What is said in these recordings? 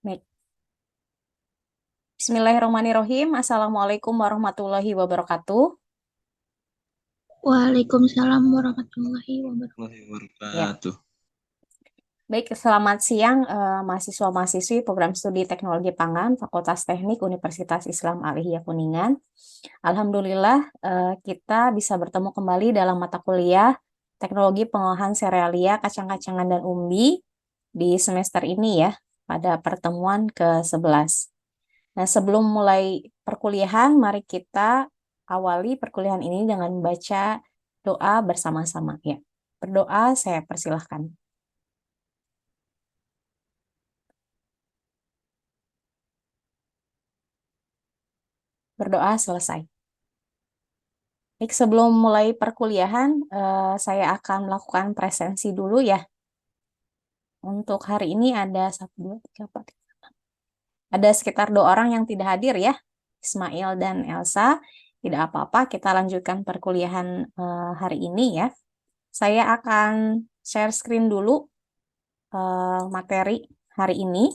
Baik. Bismillahirrahmanirrahim. Assalamualaikum warahmatullahi wabarakatuh. Waalaikumsalam warahmatullahi wabarakatuh. Warahmatullahi Ya, wabarakatuh. baik. Selamat siang, mahasiswa-mahasiswi program studi Teknologi Pangan Fakultas Teknik Universitas Islam Aliyah Kuningan. Alhamdulillah, kita bisa bertemu kembali dalam mata kuliah Teknologi Pengolahan Serealia, Kacang-kacangan dan Umbi di semester ini ya, pada pertemuan ke-11. Nah, sebelum mulai perkuliahan, mari kita awali perkuliahan ini dengan membaca doa bersama-sama ya. Berdoa, saya persilahkan. Berdoa selesai. Baik, sebelum mulai perkuliahan, saya akan melakukan presensi dulu ya. Untuk hari ini ada 1, 2, 3, 4, 5. Ada sekitar 2 orang yang tidak hadir ya, Ismail dan Elsa. Tidak apa-apa, kita lanjutkan perkuliahan hari ini ya. Saya akan share screen dulu materi hari ini.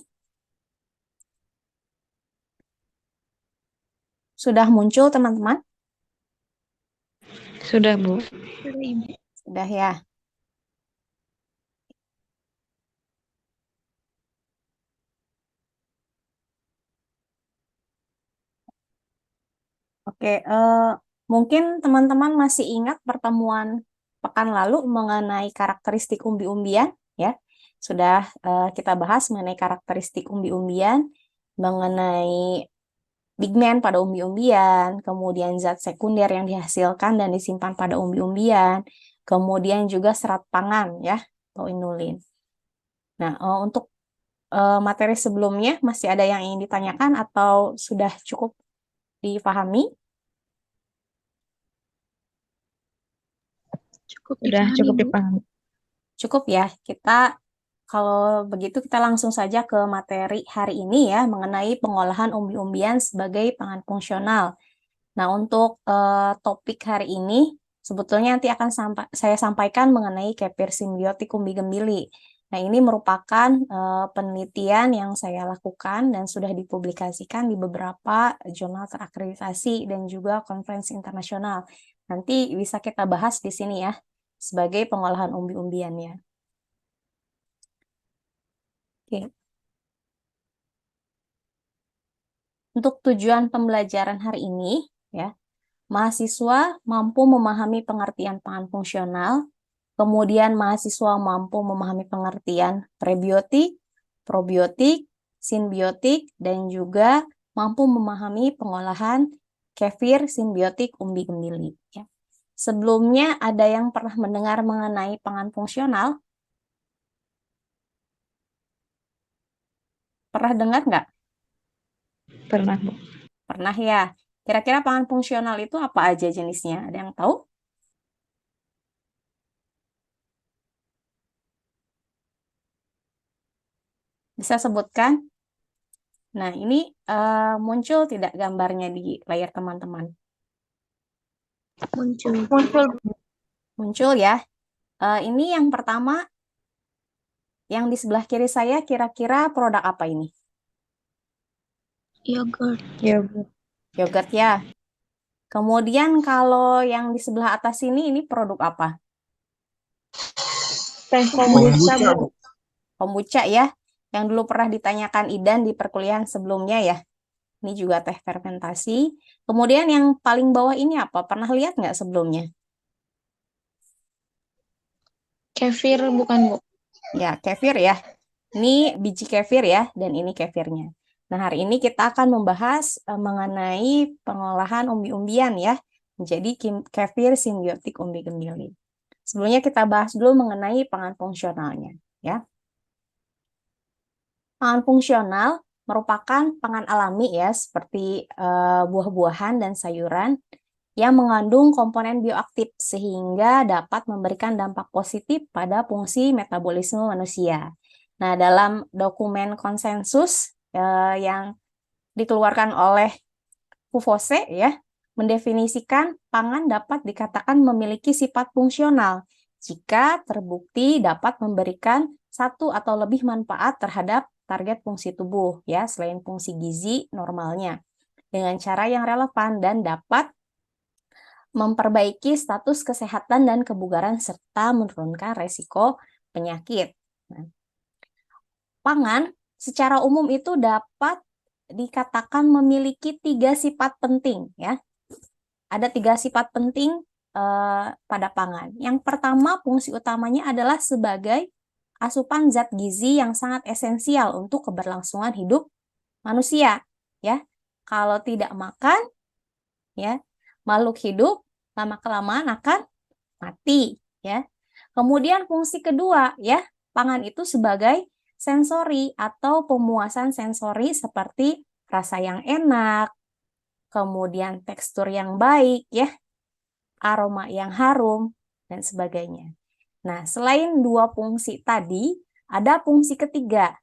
Sudah muncul teman-teman? Sudah, Bu. Sudah ya. Oke, mungkin teman-teman masih ingat pertemuan pekan lalu mengenai karakteristik umbi-umbian ya. Sudah kita bahas mengenai karakteristik umbi-umbian, mengenai pigmen pada umbi-umbian, kemudian zat sekunder yang dihasilkan dan disimpan pada umbi-umbian, kemudian juga serat pangan ya, atau inulin. Nah, untuk materi sebelumnya masih ada yang ingin ditanyakan atau sudah cukup dipahami? Cukup dipahami. Cukup ya. Kalau begitu kita langsung saja ke materi hari ini ya, mengenai pengolahan umbi-umbian sebagai pangan fungsional. Nah, untuk topik hari ini sebetulnya nanti akan saya sampaikan mengenai kefir simbiotik umbi gembili. Nah, ini merupakan penelitian yang saya lakukan dan sudah dipublikasikan di beberapa jurnal terakreditasi dan juga konferensi internasional. Nanti bisa kita bahas di sini ya, sebagai pengolahan umbi-umbiannya. Oke. Untuk tujuan pembelajaran hari ini, ya, mahasiswa mampu memahami pengertian pangan fungsional, kemudian mahasiswa mampu memahami pengertian prebiotik, probiotik, simbiotik, dan juga mampu memahami pengolahan kefir simbiotik umbi gembili. Ya. Sebelumnya ada yang pernah mendengar mengenai pangan fungsional? Pernah dengar nggak? Pernah, Bu. Pernah ya. Kira-kira pangan fungsional itu apa aja jenisnya? Ada yang tahu? Bisa sebutkan? Nah, ini muncul tidak gambarnya di layar teman-teman? Muncul. Muncul ya. Ini yang pertama, yang di sebelah kiri saya, kira-kira produk apa ini? Yogurt. Yogurt ya. Kemudian kalau yang di sebelah atas ini produk apa? Teh kombucha, Bu. Kombucha ya. Yang dulu pernah ditanyakan Idan di perkuliahan sebelumnya ya. Ini juga teh fermentasi. Kemudian yang paling bawah ini apa? Pernah lihat nggak sebelumnya? Kefir bukan, Bu? Ya, kefir ya. Ini biji kefir ya, dan ini kefirnya. Nah, hari ini kita akan membahas mengenai pengolahan umbi-umbian ya, menjadi kefir simbiotik umbi gembili. Sebelumnya kita bahas dulu mengenai pangan fungsionalnya ya. Pangan fungsional merupakan pangan alami ya, seperti buah-buahan dan sayuran yang mengandung komponen bioaktif sehingga dapat memberikan dampak positif pada fungsi metabolisme manusia. Nah, dalam dokumen konsensus yang dikeluarkan oleh Pufose ya, mendefinisikan pangan dapat dikatakan memiliki sifat fungsional jika terbukti dapat memberikan satu atau lebih manfaat terhadap target fungsi tubuh ya, selain fungsi gizi normalnya dengan cara yang relevan dan dapat memperbaiki status kesehatan dan kebugaran serta menurunkan resiko penyakit. Nah, pangan secara umum itu dapat dikatakan memiliki 3 sifat penting ya. Ada 3 sifat penting pada pangan. Yang pertama, fungsi utamanya adalah sebagai asupan zat gizi yang sangat esensial untuk keberlangsungan hidup manusia ya. Kalau tidak makan ya, makhluk hidup lama-kelamaan akan mati ya. Kemudian fungsi kedua ya, pangan itu sebagai sensori atau pemuasan sensori seperti rasa yang enak, kemudian tekstur yang baik ya, aroma yang harum dan sebagainya. Nah, selain 2 fungsi tadi, ada fungsi ketiga,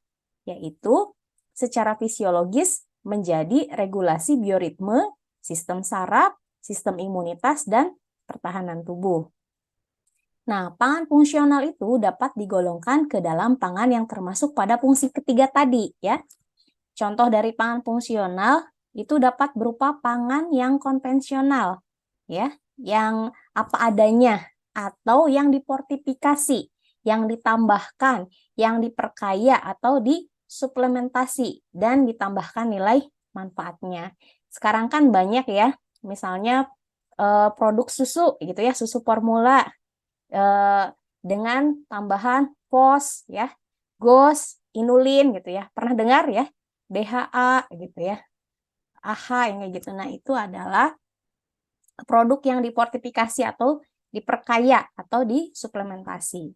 yaitu secara fisiologis menjadi regulasi bioritme, sistem saraf, sistem imunitas, dan pertahanan tubuh. Nah, pangan fungsional itu dapat digolongkan ke dalam pangan yang termasuk pada fungsi ketiga tadi, ya. Contoh dari pangan fungsional itu dapat berupa pangan yang konvensional, ya, yang apa adanya, atau yang difortifikasi, yang ditambahkan, yang diperkaya atau disuplementasi, dan ditambahkan nilai manfaatnya. Sekarang kan banyak ya, misalnya produk susu gitu ya, susu formula dengan tambahan FOS ya, GOS, inulin gitu ya. Pernah dengar ya? DHA gitu ya. AHA yang kayak gitu. Nah, itu adalah produk yang difortifikasi atau diperkaya atau disuplementasi.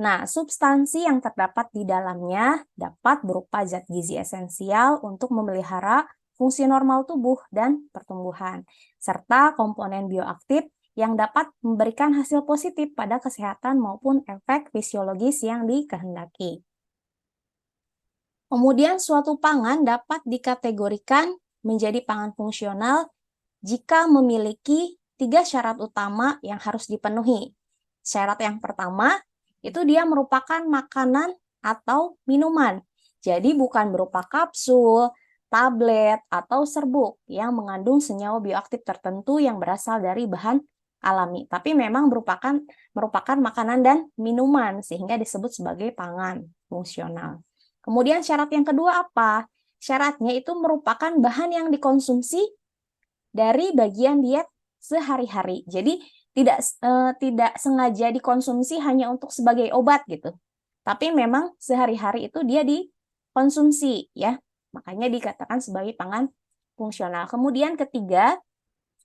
Nah, substansi yang terdapat di dalamnya dapat berupa zat gizi esensial untuk memelihara fungsi normal tubuh dan pertumbuhan, serta komponen bioaktif yang dapat memberikan hasil positif pada kesehatan maupun efek fisiologis yang dikehendaki. Kemudian suatu pangan dapat dikategorikan menjadi pangan fungsional jika memiliki 3 syarat utama yang harus dipenuhi. Syarat yang pertama, itu dia merupakan makanan atau minuman. Jadi bukan berupa kapsul, tablet, atau serbuk yang mengandung senyawa bioaktif tertentu yang berasal dari bahan alami. Tapi memang merupakan makanan dan minuman, sehingga disebut sebagai pangan fungsional. Kemudian syarat yang kedua apa? Syaratnya itu merupakan bahan yang dikonsumsi dari bagian diet sehari-hari. Jadi tidak sengaja dikonsumsi hanya untuk sebagai obat gitu. Tapi memang sehari-hari itu dia dikonsumsi ya. Makanya dikatakan sebagai pangan fungsional. Kemudian ketiga,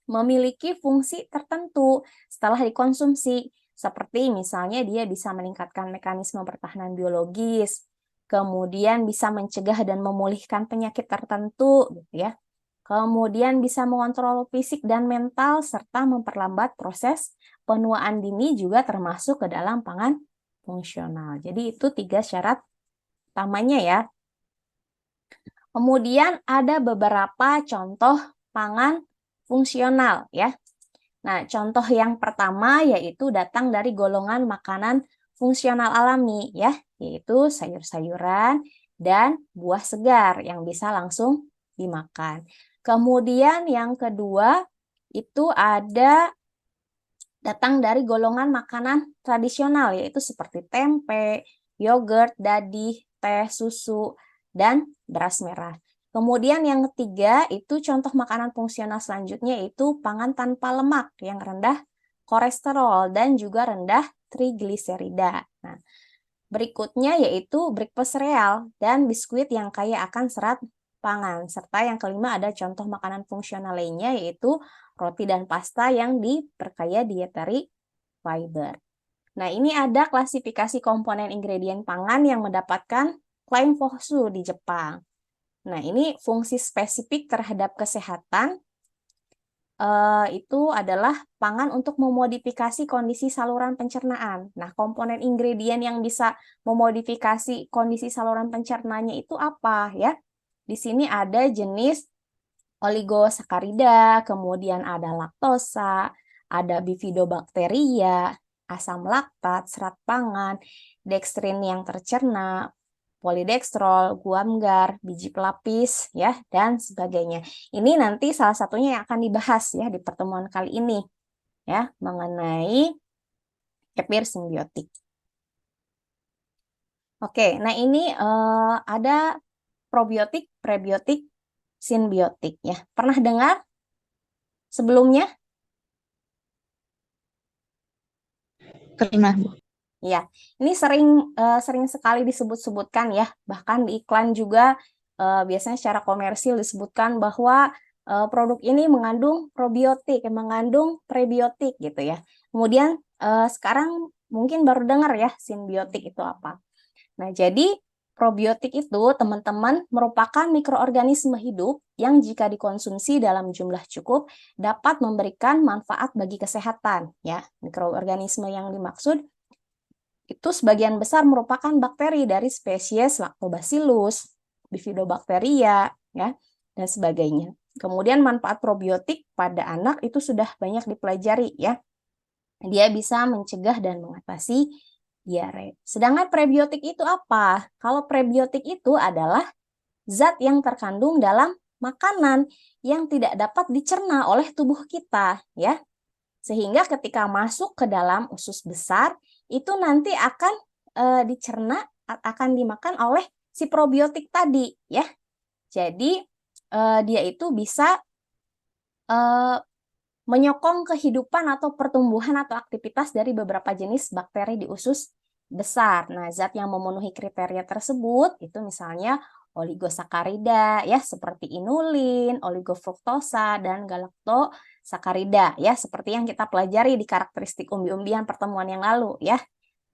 memiliki fungsi tertentu setelah dikonsumsi. Seperti misalnya dia bisa meningkatkan mekanisme pertahanan biologis, kemudian bisa mencegah dan memulihkan penyakit tertentu gitu ya. Kemudian bisa mengontrol fisik dan mental, serta memperlambat proses penuaan dini juga termasuk ke dalam pangan fungsional. Jadi itu 3 syarat utamanya ya. Kemudian ada beberapa contoh pangan fungsional ya. Nah, contoh yang pertama yaitu datang dari golongan makanan fungsional alami ya, yaitu sayur-sayuran dan buah segar yang bisa langsung dimakan. Kemudian yang kedua itu ada datang dari golongan makanan tradisional, yaitu seperti tempe, yogurt, dadih, teh, susu, dan beras merah. Kemudian yang ketiga itu contoh makanan fungsional selanjutnya yaitu pangan tanpa lemak yang rendah kolesterol dan juga rendah trigliserida. Nah, berikutnya yaitu breakfast cereal dan biskuit yang kaya akan serat pangan. Serta yang kelima ada contoh makanan fungsional lainnya yaitu roti dan pasta yang diperkaya dietary fiber. Nah, ini ada klasifikasi komponen ingredient pangan yang mendapatkan klaim FOHSU di Jepang. Nah, ini fungsi spesifik terhadap kesehatan itu adalah pangan untuk memodifikasi kondisi saluran pencernaan. Nah, komponen ingredient yang bisa memodifikasi kondisi saluran pencernaannya itu apa ya? Di sini ada jenis oligosakarida, kemudian ada laktosa, ada bifidobakteria, asam laktat, serat pangan, dekstrin yang tercerna, polidekstrol, guamgar, biji pelapis, ya, dan sebagainya. Ini nanti salah satunya yang akan dibahas ya di pertemuan kali ini, ya, mengenai kefir simbiotik. Oke, nah ini ada probiotik, prebiotik, simbiotik, ya. Pernah dengar sebelumnya? Pernah, Bu. Ya, ini sering sekali disebut-sebutkan ya, bahkan di iklan juga biasanya secara komersil disebutkan bahwa produk ini mengandung probiotik, mengandung prebiotik gitu ya. Kemudian sekarang mungkin baru dengar ya simbiotik itu apa. Nah, jadi probiotik itu teman-teman merupakan mikroorganisme hidup yang jika dikonsumsi dalam jumlah cukup dapat memberikan manfaat bagi kesehatan ya. Mikroorganisme yang dimaksud itu sebagian besar merupakan bakteri dari spesies Lactobacillus, Bifidobacteria, ya, dan sebagainya. Kemudian manfaat probiotik pada anak itu sudah banyak dipelajari ya. Dia bisa mencegah dan mengatasi diare. Sedangkan prebiotik itu apa? Kalau prebiotik itu adalah zat yang terkandung dalam makanan yang tidak dapat dicerna oleh tubuh kita, ya. Sehingga ketika masuk ke dalam usus besar, itu nanti akan dicerna, akan dimakan oleh si probiotik tadi, ya. Jadi dia itu bisa menyokong kehidupan atau pertumbuhan atau aktivitas dari beberapa jenis bakteri di usus besar. Nah, zat yang memenuhi kriteria tersebut itu misalnya oligosakarida ya seperti inulin, oligofruktosa dan galaktosakarida ya seperti yang kita pelajari di karakteristik umbi-umbian pertemuan yang lalu ya.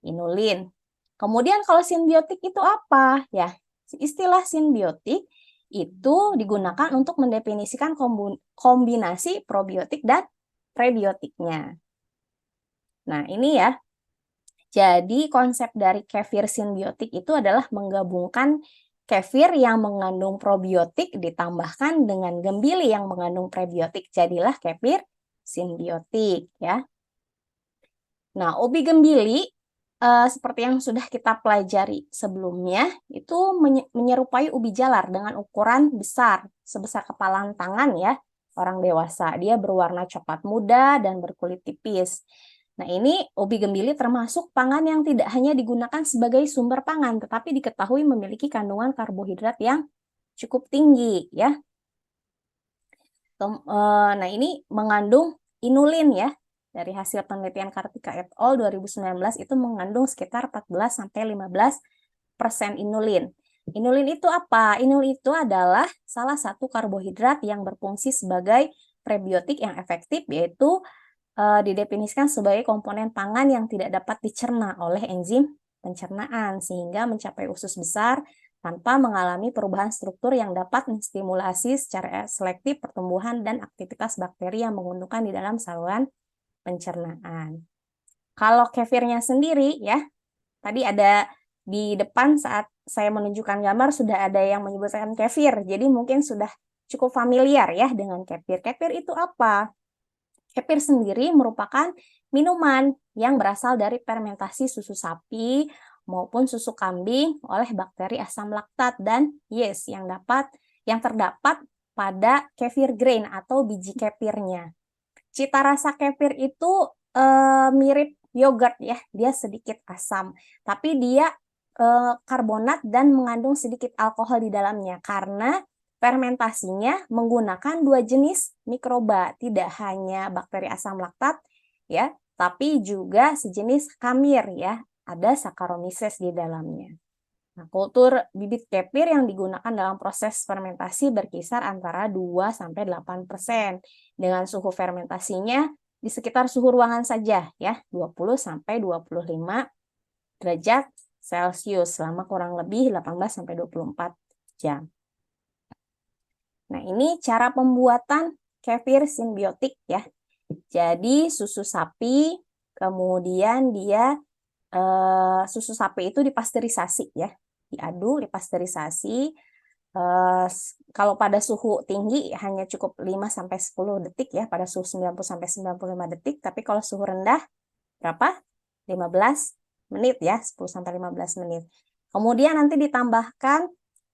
Inulin. Kemudian kalau simbiotik itu apa? Ya, istilah simbiotik itu digunakan untuk mendefinisikan kombinasi probiotik dan prebiotiknya. Nah, ini ya. Jadi konsep dari kefir simbiotik itu adalah menggabungkan kefir yang mengandung probiotik ditambahkan dengan gembili yang mengandung prebiotik. Jadilah kefir simbiotik ya. Nah, ubi gembili seperti yang sudah kita pelajari sebelumnya, itu menyerupai ubi jalar dengan ukuran besar, sebesar kepalan tangan ya, orang dewasa. Dia berwarna coklat muda dan berkulit tipis. Nah, ini ubi gembili termasuk pangan yang tidak hanya digunakan sebagai sumber pangan, tetapi diketahui memiliki kandungan karbohidrat yang cukup tinggi ya. Nah, ini mengandung inulin ya. Dari hasil penelitian Kartika et al. 2019 itu mengandung sekitar 14-15% inulin. Inulin itu apa? Inulin itu adalah salah satu karbohidrat yang berfungsi sebagai prebiotik yang efektif, yaitu didefinisikan sebagai komponen pangan yang tidak dapat dicerna oleh enzim pencernaan, sehingga mencapai usus besar tanpa mengalami perubahan struktur yang dapat menstimulasi secara selektif pertumbuhan dan aktivitas bakteri yang menguntungkan di dalam saluran pencernaan. Kalau kefirnya sendiri ya, tadi ada di depan saat saya menunjukkan gambar sudah ada yang menyebutkan kefir, jadi mungkin sudah cukup familiar ya dengan kefir. Kefir itu apa? Kefir sendiri merupakan minuman yang berasal dari fermentasi susu sapi maupun susu kambing oleh bakteri asam laktat dan yeast yang terdapat pada kefir grain atau biji kefirnya. Cita rasa kefir itu mirip yogurt ya, dia sedikit asam, tapi dia karbonat dan mengandung sedikit alkohol di dalamnya karena fermentasinya menggunakan dua jenis mikroba, tidak hanya bakteri asam laktat ya, tapi juga sejenis kamir ya, ada Saccharomyces di dalamnya. Nah, kultur bibit kefir yang digunakan dalam proses fermentasi berkisar antara 2-8% dengan suhu fermentasinya di sekitar suhu ruangan saja ya, 20-25 derajat Celcius selama kurang lebih 18-24 jam. Nah, ini cara pembuatan kefir simbiotik ya. Jadi susu sapi, kemudian dia susu sapi itu dipasteurisasi ya, diaduk, dipasteurisasi. Kalau pada suhu tinggi hanya cukup 5-10 detik ya, pada suhu 90-95 detik, tapi kalau suhu rendah berapa? 15 menit ya, 10-15 menit. Kemudian nanti ditambahkan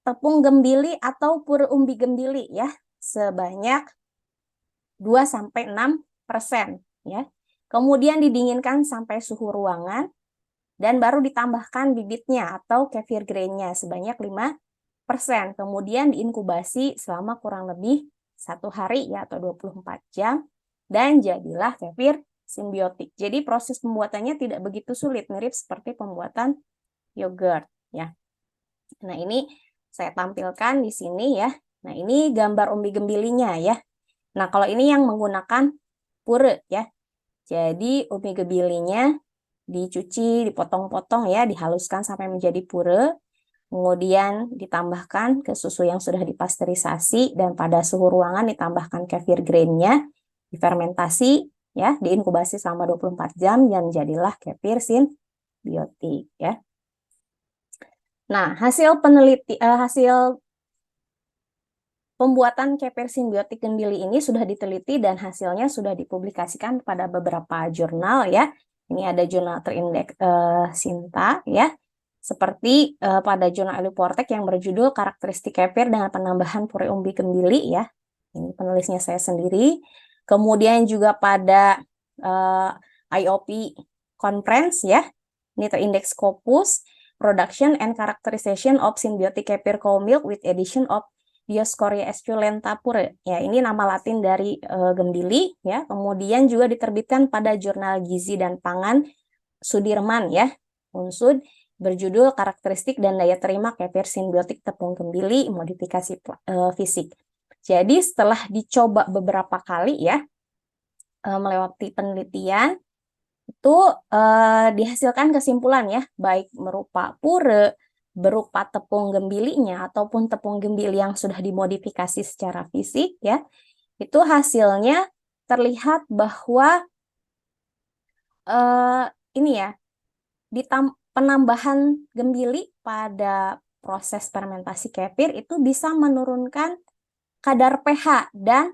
tepung gembili atau pure umbi gembili ya, sebanyak 2-6% ya. Kemudian didinginkan sampai suhu ruangan dan baru ditambahkan bibitnya atau kefir grainnya sebanyak 5%. Kemudian diinkubasi selama kurang lebih 1 hari ya atau 24 jam dan jadilah kefir simbiotik. Jadi proses pembuatannya tidak begitu sulit, mirip seperti pembuatan yogurt ya. Nah, ini saya tampilkan di sini ya. Nah, ini gambar umbi gembilinya ya. Nah, kalau ini yang menggunakan pure ya. Jadi umbi gembilinya dicuci, dipotong-potong ya, dihaluskan sampai menjadi pure. Kemudian ditambahkan ke susu yang sudah dipasteurisasi dan pada suhu ruangan ditambahkan kefir grainnya, difermentasi ya, diinkubasi selama 24 jam dan jadilah kefir simbiotik ya. Nah, hasil pembuatan kefir simbiotik gembili ini sudah diteliti dan hasilnya sudah dipublikasikan pada beberapa jurnal ya. Ini ada jurnal terindeks Sinta ya. Seperti pada jurnal Eliportek yang berjudul Karakteristik Kefir dengan Penambahan Pure Umbi Gembili ya. Ini penulisnya saya sendiri. Kemudian juga pada IOP Conference ya. Ini terindeks Scopus Production and Characterization of Symbiotic Kefir Cow Milk with Addition of Dioscorea esculenta pure. Ya, ini nama Latin dari gembili ya. Kemudian juga diterbitkan pada Jurnal Gizi dan Pangan Sudirman ya. Unsud berjudul Karakteristik dan Daya Terima Kefir Simbiotik Tepung Gembili Modifikasi Fisik. Jadi setelah dicoba beberapa kali ya, melewati penelitian, itu dihasilkan kesimpulan ya, baik berupa pure, berupa tepung gembilinya, ataupun tepung gembili yang sudah dimodifikasi secara fisik ya, itu hasilnya terlihat bahwa ini ya, penambahan gembili pada proses fermentasi kefir itu bisa menurunkan kadar pH dan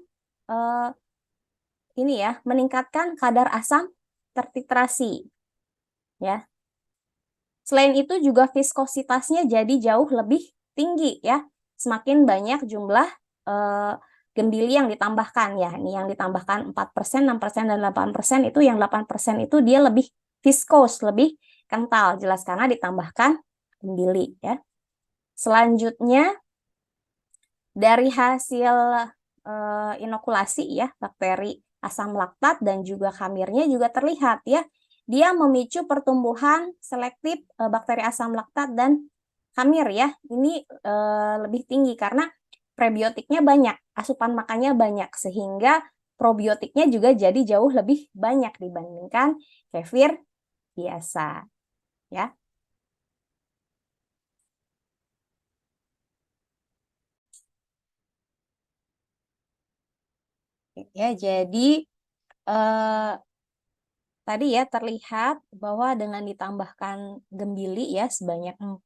ini ya, meningkatkan kadar asam tertitrasi ya. Selain itu juga viskositasnya jadi jauh lebih tinggi ya. Semakin banyak jumlah gembili yang ditambahkan ya. Ini yang ditambahkan 4%, 6%, dan 8% itu yang 8% itu dia lebih viskos, lebih kental. Jelas karena ditambahkan gembili ya. Selanjutnya dari hasil inokulasi ya, bakteri asam laktat dan juga khamirnya juga terlihat ya. Dia memicu pertumbuhan selektif bakteri asam laktat dan khamir ya. Ini lebih tinggi karena prebiotiknya banyak, asupan makannya banyak, sehingga probiotiknya juga jadi jauh lebih banyak dibandingkan kefir biasa ya. Ya, jadi tadi ya terlihat bahwa dengan ditambahkan gembili ya sebanyak 4,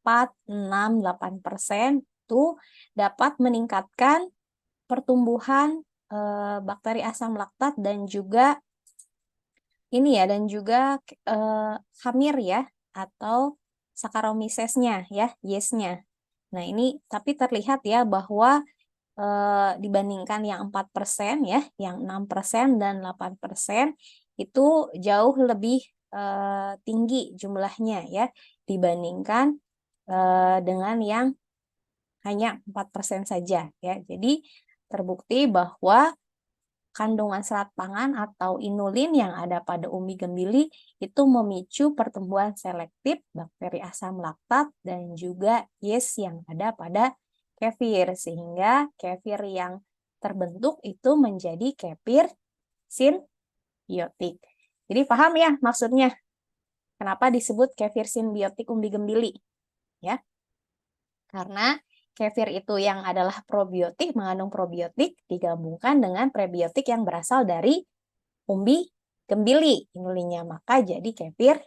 6, 8% itu dapat meningkatkan pertumbuhan bakteri asam laktat dan juga ini ya, dan juga khamir ya atau Saccharomyces-nya ya, yeast-nya. Nah, ini tapi terlihat ya bahwa dibandingkan yang 4% ya, yang 6% dan 8% itu jauh lebih tinggi jumlahnya ya dibandingkan dengan yang hanya 4% saja ya. Jadi terbukti bahwa kandungan serat pangan atau inulin yang ada pada umbi gembili itu memicu pertumbuhan selektif bakteri asam laktat dan juga yeast yang ada pada kefir, sehingga kefir yang terbentuk itu menjadi kefir simbiotik. Jadi paham ya maksudnya kenapa disebut kefir simbiotik umbi gembili ya? Karena kefir itu yang adalah probiotik, mengandung probiotik digabungkan dengan prebiotik yang berasal dari umbi gembili inulinnya, maka jadi kefir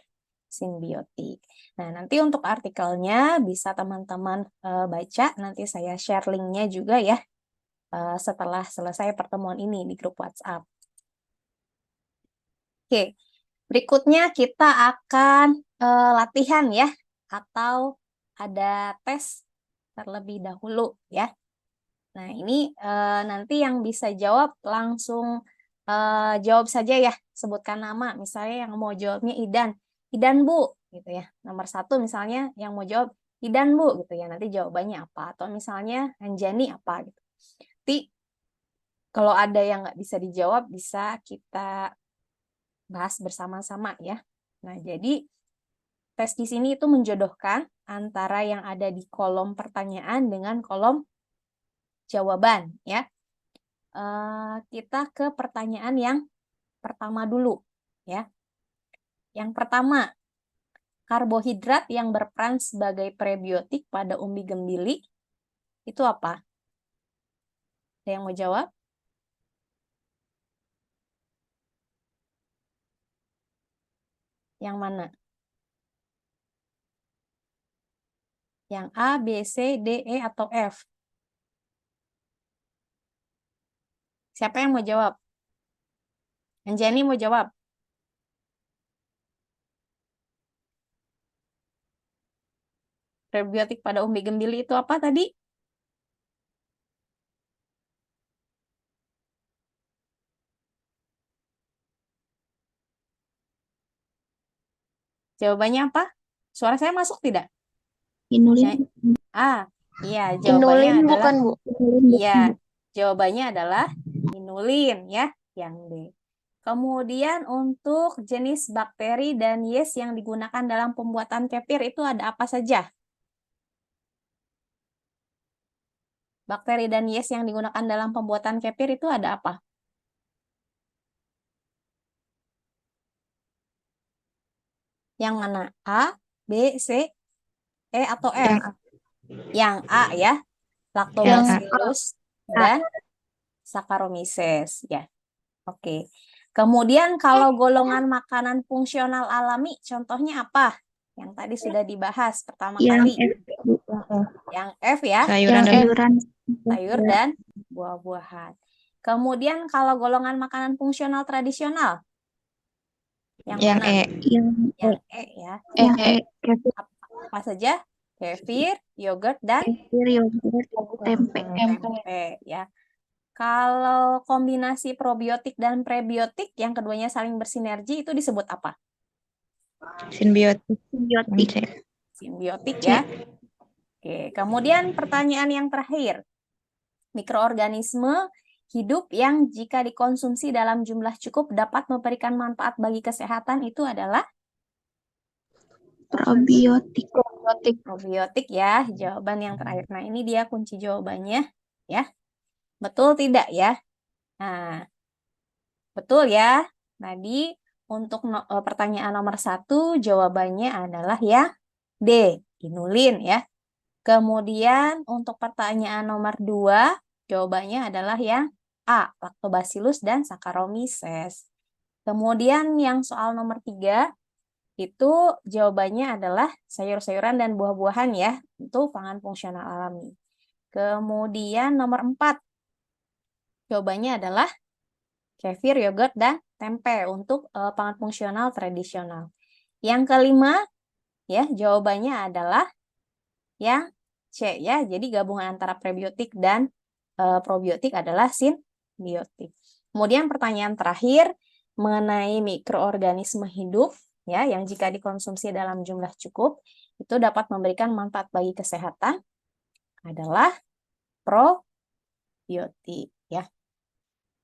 simbiotik. Nah, nanti untuk artikelnya bisa teman-teman baca, nanti saya share linknya juga ya setelah selesai pertemuan ini di grup WhatsApp. Oke, berikutnya kita akan latihan ya, atau ada tes terlebih dahulu ya. Nah, ini nanti yang bisa jawab langsung jawab saja ya, sebutkan nama. Misalnya yang mau jawabnya Idan, Idan Bu, gitu ya. Nomor 1 misalnya yang mau jawab Idan Bu, gitu ya. Nanti jawabannya apa? Atau misalnya Anjani apa, gitu. Nanti kalau ada yang nggak bisa dijawab, bisa kita bahas bersama-sama ya. Nah, jadi tes di sini itu menjodohkan antara yang ada di kolom pertanyaan dengan kolom jawaban ya. Kita ke pertanyaan yang pertama dulu ya. Yang pertama, karbohidrat yang berperan sebagai prebiotik pada umbi gembili itu apa? Ada yang mau jawab? Yang mana? Yang A, B, C, D, E, atau F? Siapa yang mau jawab? Anjani mau jawab? Prebiotik pada umbi gembili itu apa tadi? Jawabannya apa? Suara saya masuk tidak? Inulin. Iya, jawabannya Inulin adalah bukan, Bu? iya. Jawabannya adalah inulin ya, yang D. Kemudian untuk jenis bakteri dan yeast yang digunakan dalam pembuatan kefir itu ada apa saja? Bakteri dan yeast yang digunakan dalam pembuatan kefir itu ada apa? Yang mana? A, B, C, E, atau F? Yang A. Yang A ya, Lactobacillus A. dan Saccharomyces ya. Oke. Kemudian kalau golongan makanan fungsional alami, contohnya apa? Yang tadi sudah dibahas pertama Yang kali. F, Bu. Yang F ya, Sayuran dan sayuran. sayur dan buah-buahan. Kemudian kalau golongan makanan fungsional tradisional, yang Yang mana? E. Yang E ya. Kefir, Apa saja? Kefir, yogurt, dan yogurt, tempe. tempe ya. Kalau kombinasi probiotik dan prebiotik yang keduanya saling bersinergi itu disebut apa? Simbiotik. Simbiotik ya. Oke, kemudian pertanyaan yang terakhir. Mikroorganisme hidup yang jika dikonsumsi dalam jumlah cukup dapat memberikan manfaat bagi kesehatan itu adalah Probiotik. probiotik ya, jawaban yang terakhir. Nah, ini dia kunci jawabannya ya. Betul tidak ya? Nah, betul ya. Tadi untuk pertanyaan nomor 1 jawabannya adalah yang D, inulin ya. Kemudian untuk pertanyaan nomor 2 jawabannya adalah yang A, Lactobacillus dan Saccharomyces. Kemudian yang soal nomor 3 itu jawabannya adalah sayur-sayuran dan buah-buahan ya, itu pangan fungsional alami. Kemudian nomor 4 jawabannya adalah kefir, yogurt, dan tempe untuk pangan fungsional tradisional. Yang kelima ya jawabannya adalah yang C ya. Jadi gabungan antara prebiotik dan probiotik adalah simbiotik. Kemudian pertanyaan terakhir mengenai mikroorganisme hidup ya yang jika dikonsumsi dalam jumlah cukup itu dapat memberikan manfaat bagi kesehatan adalah probiotik ya.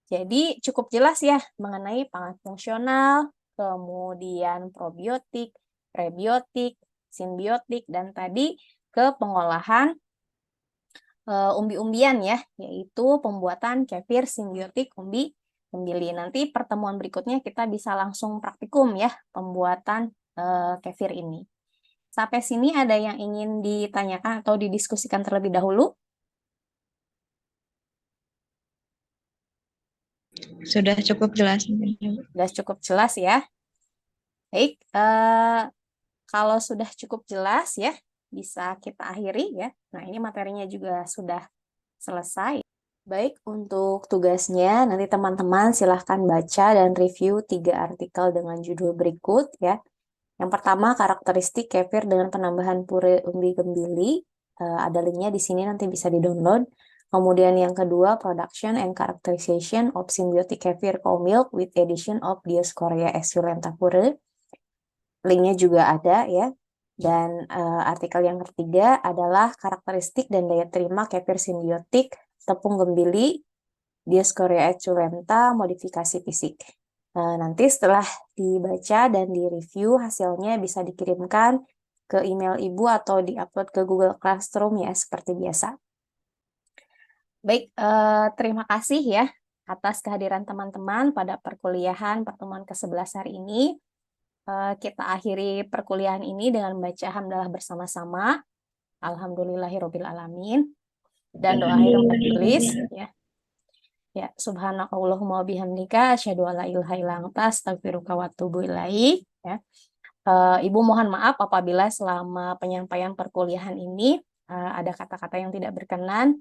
Jadi cukup jelas ya mengenai pangan fungsional, kemudian probiotik, prebiotik, simbiotik, dan tadi ke pengolahan umbi-umbian ya, yaitu pembuatan kefir simbiotik umbi gembili. Nanti pertemuan berikutnya kita bisa langsung praktikum ya pembuatan kefir ini. Sampai sini ada yang ingin ditanyakan atau didiskusikan terlebih dahulu? Sudah cukup jelas. Sudah cukup jelas ya. Baik, kalau sudah cukup jelas ya, bisa kita akhiri ya. Nah, ini materinya juga sudah selesai. Baik, untuk tugasnya nanti teman-teman silahkan baca dan review 3 artikel dengan judul berikut ya. Yang pertama, karakteristik kefir dengan penambahan pure umbi gembili. Ada linknya di sini, nanti bisa di-download. Kemudian yang kedua, production and characterization of symbiotic kefir cow milk with addition of Dioscorea exulenta pure. Linknya juga ada ya. Dan artikel yang ketiga adalah karakteristik dan daya terima kefir simbiotik tepung gembili Dioscorea exulenta modifikasi fisik. Nanti setelah dibaca dan direview hasilnya bisa dikirimkan ke email Ibu atau diupload ke Google Classroom ya seperti biasa. Baik, terima kasih ya atas kehadiran teman-teman pada perkuliahan pertemuan ke-11 hari ini. Kita akhiri perkuliahan ini dengan membaca hamdalah bersama-sama. Alhamdulillahirabbil alamin. Dan doa akhir untuk tulis ya. Ya, subhanakallahumma wa bihamdika asyhadu an la ilaha illa anta astaghfiruka wa atubu ilaik ya. Ibu mohon maaf apabila selama penyampaian perkuliahan ini ada kata-kata yang tidak berkenan.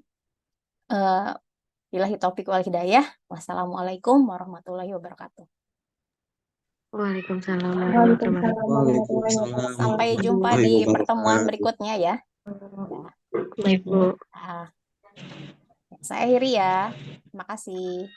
Billahi taufik wal hidayah. Wassalamualaikum warahmatullahi wabarakatuh. Waalaikumsalam Waalaikumsalam warahmatullahi warahmatullahi wabarakatuh. Waalaikumsalam Sampai jumpa warahmatullahi di pertemuan wabarakatuh. berikutnya ya. wabarakatuh. Baik, Bu. Saya akhiri ya. Terima kasih.